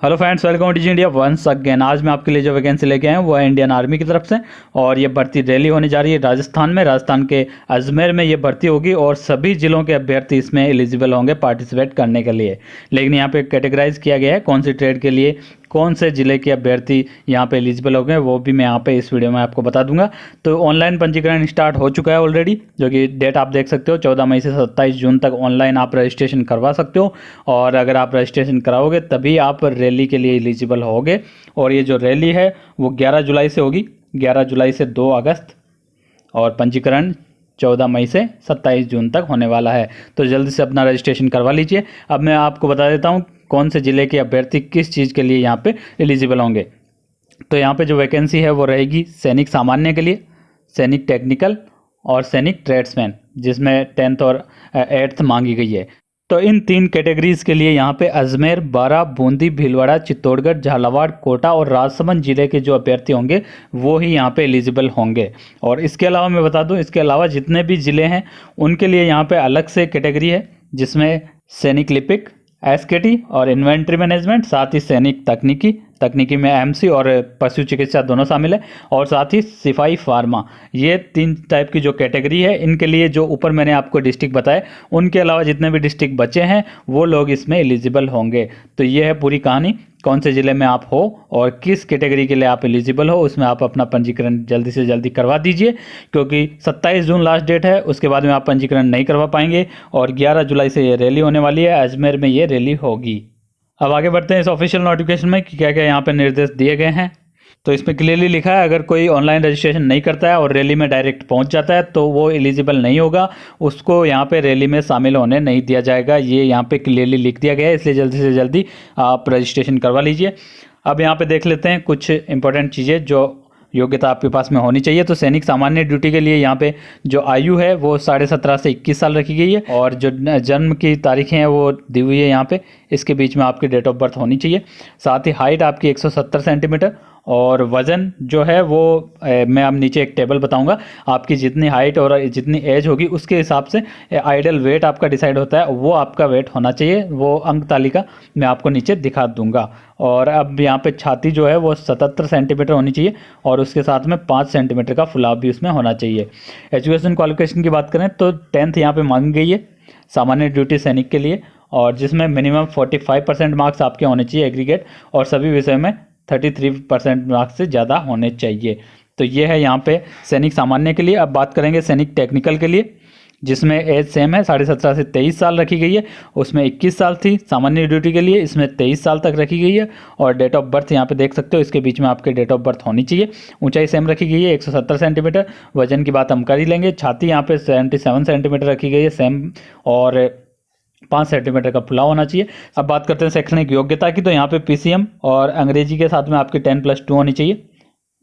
Hello friends, welcome to India once again. आज मैं आपके लिए जो वैकेंसी लेके आया हूँ वो है इंडियन आर्मी की तरफ से और ये भर्ती रैली होने जा रही है राजस्थान के अजमेर में ये भर्ती होगी और सभी जिलों के अभ्यर्थी इसमें एलिजिबल होंगे पार्टिसिपेट करने के लिए। लेकिन यहाँ पे कैटेगराइज किया गया है कौन सी ट्रेड के लिए कौन से ज़िले के अभ्यर्थी यहाँ पे एलिजिबल हो गए, वो भी मैं यहाँ पे इस वीडियो में आपको बता दूंगा। तो ऑनलाइन पंजीकरण स्टार्ट हो चुका है ऑलरेडी, जो कि डेट आप देख सकते हो 14 मई से 27 जून तक ऑनलाइन आप रजिस्ट्रेशन करवा सकते हो। और अगर आप रजिस्ट्रेशन कराओगे तभी आप रैली के लिए एलिजिबल होगे। और ये जो रैली है वो 11 जुलाई से होगी, 11 जुलाई से 2 अगस्त, और पंजीकरण 14 मई से 27 जून तक होने वाला है। तो जल्दी से अपना रजिस्ट्रेशन करवा लीजिए। अब मैं आपको बता देता हूँ कौन से ज़िले के अभ्यर्थी किस चीज़ के लिए यहाँ पे एलिजिबल होंगे। तो यहाँ पे जो वैकेंसी है वो रहेगी सैनिक सामान्य के लिए, सैनिक टेक्निकल और सैनिक ट्रेड्समैन, जिसमें 10th और 8th मांगी गई है। तो इन 3 कैटेगरीज के लिए यहाँ पे अजमेर, बारा, बूंदी, भीलवाड़ा, चित्तौड़गढ़, झालावाड़, कोटा और राजसमंद जिले के जो अभ्यर्थी होंगे वो ही यहाँ पे एलिजिबल होंगे। और इसके अलावा मैं बता दूँ, इसके अलावा जितने भी ज़िले हैं उनके लिए यहाँ पे अलग से कैटेगरी है, जिसमें सैनिक लिपिक, एसकेटी और इन्वेंट्री मैनेजमेंट, साथ ही सैनिक तकनीकी में एमसी और पशु चिकित्सा दोनों शामिल है, और साथ ही सिपाही फार्मा। ये 3 टाइप की जो कैटेगरी है, इनके लिए जो ऊपर मैंने आपको डिस्ट्रिक्ट बताए उनके अलावा जितने भी डिस्ट्रिक्ट बचे हैं वो लोग इसमें एलिजिबल होंगे। तो ये है पूरी कहानी, कौन से ज़िले में आप हो और किस कैटेगरी के लिए आप एलिजिबल हो, उसमें आप अपना पंजीकरण जल्दी से जल्दी करवा दीजिए, क्योंकि 27 जून लास्ट डेट है, उसके बाद में आप पंजीकरण नहीं करवा पाएंगे। और 11 जुलाई से ये रैली होने वाली है, अजमेर में ये रैली होगी। अब आगे बढ़ते हैं इस ऑफिशियल नोटिफिकेशन में कि क्या क्या यहाँ पे निर्देश दिए गए हैं। तो इसमें क्लियरली लिखा है, अगर कोई ऑनलाइन रजिस्ट्रेशन नहीं करता है और रैली में डायरेक्ट पहुंच जाता है तो वो एलिजिबल नहीं होगा, उसको यहाँ पे रैली में शामिल होने नहीं दिया जाएगा। ये यहाँ पे क्लियरली लिख दिया गया है, इसलिए जल्दी से जल्दी आप रजिस्ट्रेशन करवा लीजिए। अब यहाँ पे देख लेते हैं कुछ इंपॉर्टेंट चीज़ें जो योग्यता आपके पास में होनी चाहिए। तो सैनिक सामान्य ड्यूटी के लिए यहाँ पे जो आयु है वो 17.5 से 21 साल रखी गई है, और जो जन्म की तारीखें हैं वो दी हुई है यहाँ पे, इसके बीच में आपकी डेट ऑफ बर्थ होनी चाहिए। साथ ही हाइट आपकी 170 सेंटीमीटर, और वज़न जो है वो मैं अब नीचे एक टेबल बताऊंगा, आपकी जितनी हाइट और जितनी एज होगी उसके हिसाब से आइडल वेट आपका डिसाइड होता है, वो आपका वेट होना चाहिए। वो अंक तालिका मैं आपको नीचे दिखा दूंगा। और अब यहाँ पे छाती जो है वो 77 सेंटीमीटर होनी चाहिए, और उसके साथ में 5 सेंटीमीटर का फुलाव भी उसमें होना चाहिए। एजुकेशन क्वालिफिकेशन की बात करें तो 10th यहाँ पे मांगी गई है सामान्य ड्यूटी सैनिक के लिए, और जिसमें मिनिमम 45% मार्क्स आपके होने चाहिए एग्रीगेट, और सभी विषय में 33% मार्क्स से ज़्यादा होने चाहिए। तो ये है यहाँ पे सैनिक सामान्य के लिए। अब बात करेंगे सैनिक टेक्निकल के लिए, जिसमें एज सेम है, 17.5 से 23 साल रखी गई है। उसमें 21 साल थी सामान्य ड्यूटी के लिए, इसमें 23 साल तक रखी गई है। और डेट ऑफ बर्थ यहाँ पे देख सकते हो, इसके बीच में आपके डेट ऑफ बर्थ होनी चाहिए। ऊंचाई सेम रखी गई है 170 सेंटीमीटर। वजन की बात हम कर ही लेंगे। छाती यहाँ पे 77 सेंटीमीटर रखी गई है सेम, और 5 सेंटीमीटर का फुलाव होना चाहिए। अब बात करते हैं शैक्षणिक योग्यता की, तो यहाँ पे पीसीएम और अंग्रेजी के साथ में आपकी 10+2 होनी चाहिए,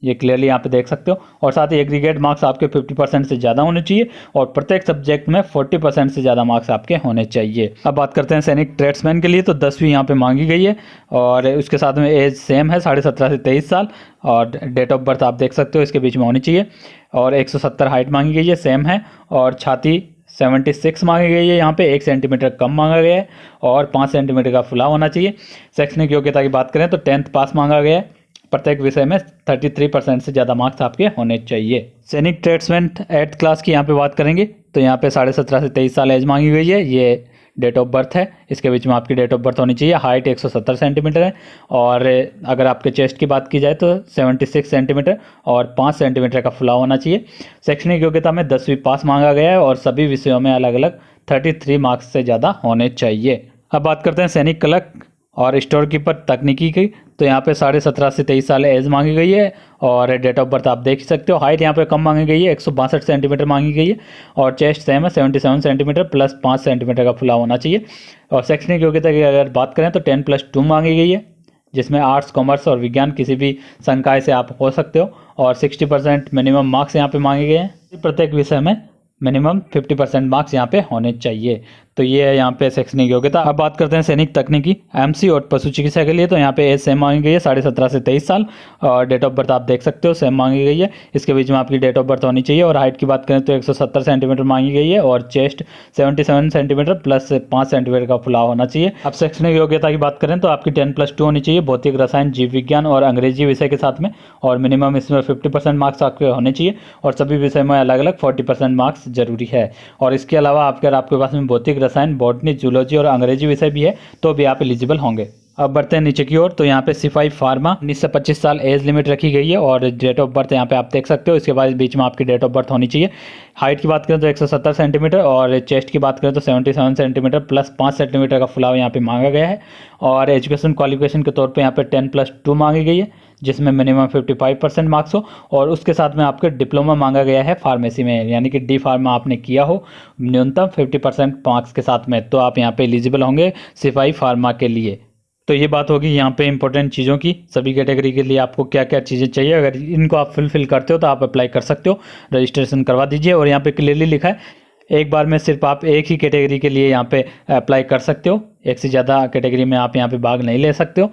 ये क्लियरली यहाँ पे देख सकते हो। और साथ ही एग्रीगेट मार्क्स आपके 50% से ज़्यादा होने चाहिए, और प्रत्येक सब्जेक्ट में 40% से ज़्यादा मार्क्स आपके होने चाहिए। अब बात करते हैं सैनिक ट्रेड्समैन के लिए, तो 10वीं यहाँ पे मांगी गई है, और उसके साथ में एज सेम है 17.5 से 23 साल, और डेट ऑफ बर्थ आप देख सकते हो इसके बीच में होनी चाहिए। और 170 हाइट मांगी गई है, सेम है। और छाती 76 मांगी गई है, यहाँ पे 1 सेंटीमीटर कम मांगा गया है, और 5 सेंटीमीटर का फुलाव होना चाहिए। शैक्षणिक योग्यता की बात करें तो 10th पास मांगा गया है, प्रत्येक विषय में 33% से ज़्यादा मार्क्स आपके होने चाहिए। सैनिक ट्रेड्समैन 8th क्लास की यहाँ पे बात करेंगे तो यहाँ पे 17.5 से 23 साल एज मांगी गई है, ये डेट ऑफ बर्थ है, इसके बीच में आपकी डेट ऑफ बर्थ होनी चाहिए। हाइट 170 सेंटीमीटर है, और अगर आपके चेस्ट की बात की जाए तो 76 सेंटीमीटर और 5 सेंटीमीटर का फुलाव होना चाहिए। शैक्षणिक योग्यता में 10वीं पास मांगा गया है, और सभी विषयों में अलग अलग 33 मार्क्स से ज़्यादा होने चाहिए। अब बात करते हैं सैनिक क्लर्क और स्टोर कीपर तकनीकी की, तो यहाँ पे 17.5 से 23 साल एज मांगी गई है, और डेट ऑफ बर्थ आप देख सकते हो। हाइट यहाँ पे कम मांगी गई है, 162 सेंटीमीटर मांगी गई है, और चेस्ट सेम है 77 सेंटीमीटर प्लस 5 सेंटीमीटर का फुलाव होना चाहिए। और शैक्षणिक योग्यता की अगर बात करें तो 10+2 मांगी गई है, जिसमें आर्ट्स, कॉमर्स और विज्ञान किसी भी संकाय से आप हो सकते हो, और 60% मिनिमम मार्क्स यहाँ पे मांगे गए हैं। प्रत्येक विषय में मिनिमम 50% मार्क्स यहाँ पे होने चाहिए। तो ये है यहाँ पे शैक्षणिक योग्यता। अब बात करते हैं सैनिक तकनीकी एमसी और पशु चिकित्सा के लिए। तो यहाँ पे एज सेम मांगी गई है 17.5 से 23 साल, और डेट ऑफ बर्थ आप देख सकते हो सेम मांगी गई है। इसके बीच में आपकी डेट ऑफ बर्थ होनी चाहिए। और हाइट की बात करें तो 170 सेंटीमीटर मांगी गई है, और चेस्ट 77 सेंटीमीटर प्लस 5 सेंटीमीटर का फुलाव होना चाहिए। अब शैक्षणिक योग्यता की बात करें तो आपकी 10+2 होनी चाहिए भौतिक, रसायन, जीव विज्ञान और अंग्रेजी विषय के साथ में, और मिनिमम इसमें 50% मार्क्स आपके होने चाहिए, और सभी विषय में अलग अलग 40% मार्क्स जरूरी है। और इसके अलावा अगर आपके पास में भौतिक, रसायन, बॉटनी, जूलॉजी और अंग्रेजी विषय भी है तो भी आप एलिजिबल होंगे। अब बढ़ते हैं नीचे की ओर। तो यहाँ पे सिपाही फार्मा 19 से 25 साल एज लिमिट रखी गई है, और डेट ऑफ बर्थ यहाँ पे आप देख सकते हो। इसके बाद बीच में आपकी डेट ऑफ बर्थ होनी चाहिए। हाइट की बात करें तो 170 सेंटीमीटर, और चेस्ट की बात करें तो 77 सेंटीमीटर प्लस 5 सेंटीमीटर का फुलाव यहाँ पे मांगा गया है। और एजुकेशन क्वालिफिकेशन के तौर पे यहाँ पे 10+2 मांगी गई है, जिसमें मिनिमम 55% मार्क्स हो, और उसके साथ में आपके डिप्लोमा मांगा गया है फार्मेसी में, यानी कि डी फार्मा आपने किया हो न्यूनतम 50% मार्क्स के साथ में, तो आप यहाँ पे एलिजिबल होंगे सिपाही फार्मा के लिए। तो ये बात होगी यहाँ पे इंपॉर्टेंट चीज़ों की, सभी कैटेगरी के लिए आपको क्या क्या चीज़ें चाहिए। अगर इनको आप फुलफिल करते हो तो आप अप्लाई कर सकते हो, रजिस्ट्रेशन करवा दीजिए। और यहाँ पे क्लियरली लिखा है एक बार में सिर्फ आप एक ही कैटेगरी के लिए यहाँ पे अप्लाई कर सकते हो, एक से ज़्यादा कैटेगरी में आप यहाँ पे भाग नहीं ले सकते हो।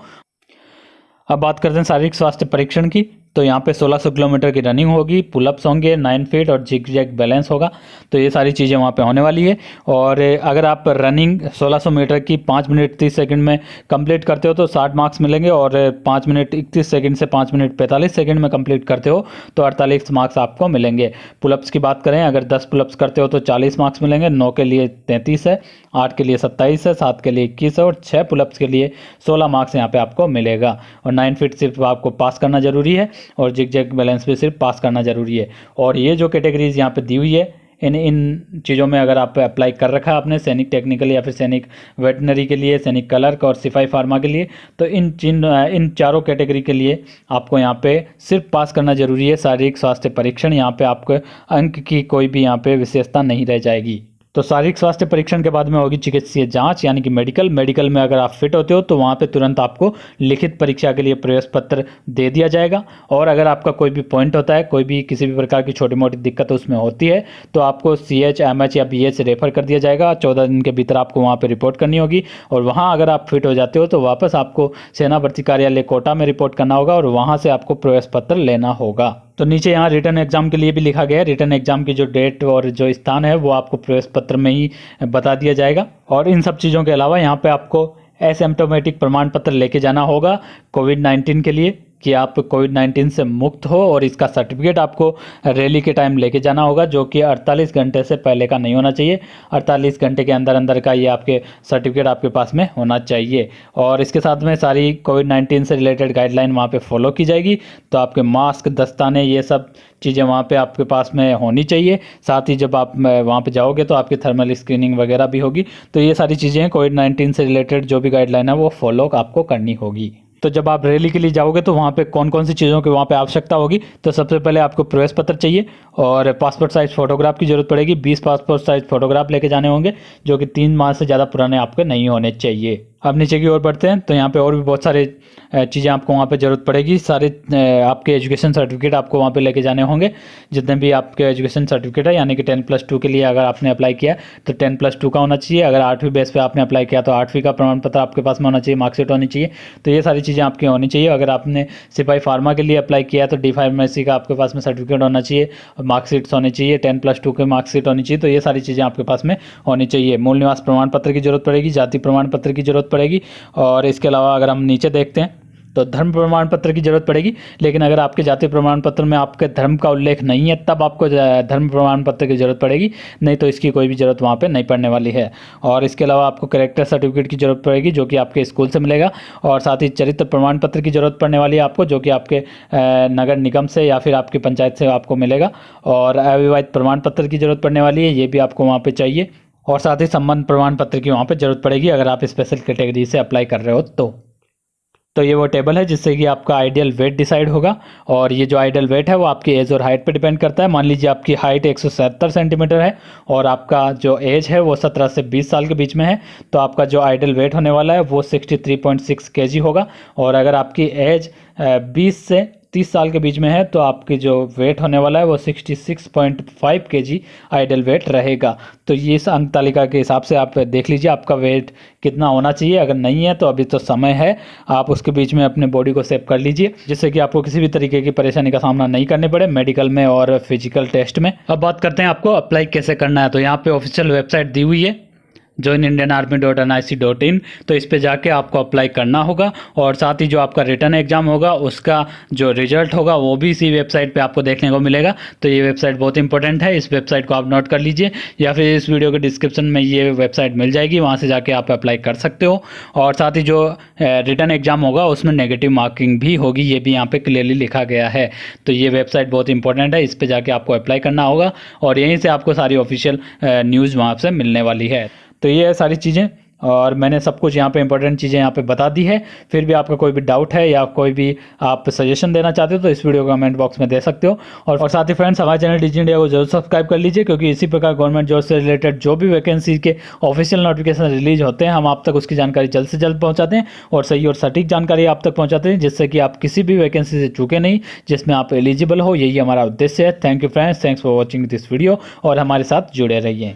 अब बात करते हैं शारीरिक स्वास्थ्य परीक्षण की। तो यहाँ पे 1600 किलोमीटर की रनिंग होगी, पुलअप्स होंगे 9 फीट और जिग जैग बैलेंस होगा। तो ये सारी चीज़ें वहाँ पे होने वाली है। और अगर आप रनिंग 1600 मीटर की 5 मिनट 30 सेकंड में कंप्लीट करते हो तो 60 मार्क्स मिलेंगे, और 5 मिनट 31 सेकंड से 5 मिनट 45 सेकंड में कंप्लीट करते हो तो 48 मार्क्स आपको मिलेंगे। पुलअप्स की बात करें, अगर 10 पुलअप्स करते हो तो 40 मार्क्स मिलेंगे, 9 के लिए 33 है, 8 के लिए 27 है, 7 के लिए 21 है, और 6 पुलअप्स के लिए 16 मार्क्स यहाँ पे आपको मिलेगा। और 9 फीट सिर्फ आपको पास करना जरूरी है, और जिग जैग बैलेंस पे सिर्फ पास करना जरूरी है। और ये जो कैटेगरीज यहाँ पे दी हुई है, इन चीज़ों में अगर आप अप्लाई कर रखा है आपने सैनिक टेक्निकल या फिर सैनिक वेटनरी के लिए, सैनिक क्लर्क और सिपाही फार्मा के लिए, तो इन चारों कैटेगरी के लिए आपको यहाँ पे सिर्फ पास करना जरूरी है शारीरिक स्वास्थ्य परीक्षण। यहाँ पे आपको अंक की कोई भी यहाँ पे विशेषता नहीं रह जाएगी। तो शारीरिक स्वास्थ्य परीक्षण के बाद में होगी चिकित्सीय जांच, यानी कि मेडिकल में अगर आप फिट होते हो तो वहाँ पे तुरंत आपको लिखित परीक्षा के लिए प्रवेश पत्र दे दिया जाएगा। और अगर आपका कोई भी पॉइंट होता है, कोई भी किसी भी प्रकार की छोटी मोटी दिक्कत उसमें होती है, तो आपको CH, MH या BH रेफर कर दिया जाएगा। 14 दिन के भीतर आपको वहाँ पर रिपोर्ट करनी होगी, और वहाँ अगर आप फिट हो जाते हो तो वापस आपको सेना भर्ती कार्यालय कोटा में रिपोर्ट करना होगा, और वहाँ से आपको प्रवेश पत्र लेना होगा। तो नीचे यहाँ रिटर्न एग्जाम के लिए भी लिखा गया है। रिटर्न एग्जाम की जो डेट और जो स्थान है वो आपको प्रवेश पत्र में ही बता दिया जाएगा। और इन सब चीज़ों के अलावा यहाँ पे आपको एसिम्प्टोमेटिक प्रमाण पत्र लेके जाना होगा कोविड-19 के लिए, कि आप कोविड-19 से मुक्त हो, और इसका सर्टिफिकेट आपको रैली के टाइम लेके जाना होगा, जो कि 48 घंटे से पहले का नहीं होना चाहिए। 48 घंटे के अंदर अंदर का ये आपके सर्टिफिकेट आपके पास में होना चाहिए। और इसके साथ में सारी कोविड-19 से रिलेटेड गाइडलाइन वहाँ पे फॉलो की जाएगी। तो आपके मास्क, दस्ताने, ये सब चीज़ें वहाँ पे आपके पास में होनी चाहिए। साथ ही जब आप वहाँ पे जाओगे तो आपकी थर्मल स्क्रीनिंग वगैरह भी होगी। तो ये सारी चीज़ें कोविड-19 से रिलेटेड जो भी गाइडलाइन है वो फॉलो आपको करनी होगी। तो जब आप रैली के लिए जाओगे तो वहाँ पे कौन कौन सी चीज़ों की वहाँ पे आवश्यकता होगी, तो सबसे पहले आपको प्रवेश पत्र चाहिए, और पासपोर्ट साइज़ फोटोग्राफ की जरूरत पड़ेगी। 20 पासपोर्ट साइज़ फोटोग्राफ लेके जाने होंगे, जो कि 3 माह से ज़्यादा पुराने आपके नहीं होने चाहिए। अब नीचे की ओर बढ़ते हैं। तो यहाँ पे और भी बहुत सारे चीज़ें आपको वहाँ पे ज़रूरत पड़ेगी। सारे आपके एजुकेशन सर्टिफिकेट आपको वहाँ पे लेके जाने होंगे, जितने भी आपके एजुकेशन सर्टिफिकेट है, यानी कि 10+2 के लिए अगर आपने अप्लाई किया तो 10+2 का होना चाहिए। अगर 8वीं बेस पे आपने अप्लाई किया तो 8वीं का प्रमाण पत्र आपके पास में होना चाहिए, मार्कशीट होनी चाहिए। तो ये सारी चीज़ें आपकी होनी चाहिए। अगर आपने सिपाही फार्मा के लिए अप्लाई किया तो डी फार्मेसी का आपके पास में सर्टिफिकेट होना चाहिए, मार्कशीट्स होनी चाहिए, 10+2 की मार्कशीट होनी चाहिए। तो ये सारी चीज़ें आपके पास में होनी चाहिए। मूल निवास प्रमाण पत्र की जरूरत पड़ेगी, जाति प्रमाण पत्र की जरूरत पड़ेगी, और इसके अलावा अगर हम नीचे देखते हैं तो धर्म प्रमाण पत्र की जरूरत पड़ेगी। लेकिन अगर आपके जाति प्रमाण पत्र में आपके धर्म का उल्लेख नहीं है तब आपको धर्म प्रमाण पत्र की जरूरत पड़ेगी, नहीं तो इसकी कोई भी जरूरत वहाँ पे नहीं पड़ने वाली है। और इसके अलावा आपको कैरेक्टर सर्टिफिकेट की जरूरत पड़ेगी, जो कि आपके स्कूल से मिलेगा। और साथ ही चरित्र प्रमाण पत्र की जरूरत पड़ने वाली है आपको, जो कि आपके नगर निगम से या फिर आपकी पंचायत से आपको मिलेगा। और अविवाहित प्रमाण पत्र की जरूरत पड़ने वाली है, ये भी आपको वहाँ पर चाहिए। और साथ ही संबंध प्रमाण पत्र की वहाँ पर जरूरत पड़ेगी अगर आप स्पेशल कैटेगरी से अप्लाई कर रहे हो तो ये वो टेबल है जिससे कि आपका आइडियल वेट डिसाइड होगा। और ये जो आइडियल वेट है वो आपकी एज और हाइट पे डिपेंड करता है। मान लीजिए आपकी हाइट 170 सेंटीमीटर है और आपका जो एज है वो 17 से 20 साल के बीच में है, तो आपका जो आइडियल वेट होने वाला है वो 63.6 kg होगा। और अगर आपकी एज 20 से 30 साल के बीच में है तो आपकी जो वेट होने वाला है वो 66.5 kg आइडल वेट रहेगा। तो ये इस अंक तालिका के हिसाब से आप देख लीजिए आपका वेट कितना होना चाहिए। अगर नहीं है तो अभी तो समय है, आप उसके बीच में अपने बॉडी को सेव कर लीजिए, जिससे कि आपको किसी भी तरीके की परेशानी का सामना नहीं करने पड़े मेडिकल में और फिजिकल टेस्ट में। अब बात करते हैं आपको अप्लाई कैसे करना है। तो यहाँ पे ऑफिशियल वेबसाइट दी हुई है joinindianarmy.nic.in। तो इस पे जाके आपको अप्लाई करना होगा और साथ ही जो आपका रिटर्न एग्जाम होगा उसका जो रिजल्ट होगा वो भी इसी वेबसाइट पे आपको देखने को मिलेगा। तो ये वेबसाइट बहुत इंपॉर्टेंट है, इस वेबसाइट को आप नोट कर लीजिए या फिर इस वीडियो के डिस्क्रिप्शन में ये वेबसाइट मिल जाएगी, वहाँ से जाके आप अप्लाई कर सकते हो। और साथ ही जो रिटर्न एग्जाम होगा उसमें नेगेटिव मार्किंग भी होगी, ये भी यहाँ पे क्लियरली लिखा गया है। तो ये वेबसाइट बहुत इंपॉर्टेंट है, इस पे जाके आपको अप्लाई करना होगा और यहीं से आपको सारी ऑफिशियल न्यूज़ वहाँ से मिलने वाली है। तो ये है सारी चीज़ें और मैंने सब कुछ यहाँ पे इंपॉर्टेंट चीज़ें यहाँ पे बता दी है। फिर भी आपका कोई भी डाउट है या कोई भी आप सजेशन देना चाहते हो तो इस वीडियो को कमेंट बॉक्स में दे सकते हो। और साथ ही फ्रेंड्स हमारे चैनल डिजी इंडिया को जरूर सब्सक्राइब कर लीजिए, क्योंकि इसी प्रकार गवर्नमेंट जॉब से रिलेटेड जो भी वैकेंसी के ऑफिशियल नोटिफिकेशन रिलीज होते हैं हम आप तक उसकी जानकारी जल्द से जल्द पहुँचाते हैं और सही और सटीक जानकारी आप तक पहुँचाते हैं, जिससे कि आप किसी भी वैकेंसी से चूके नहीं जिसमें आप एलिजिबल हो। यही हमारा उद्देश्य है। Thank you friends, thanks for watching this video और हमारे साथ जुड़े रहिए।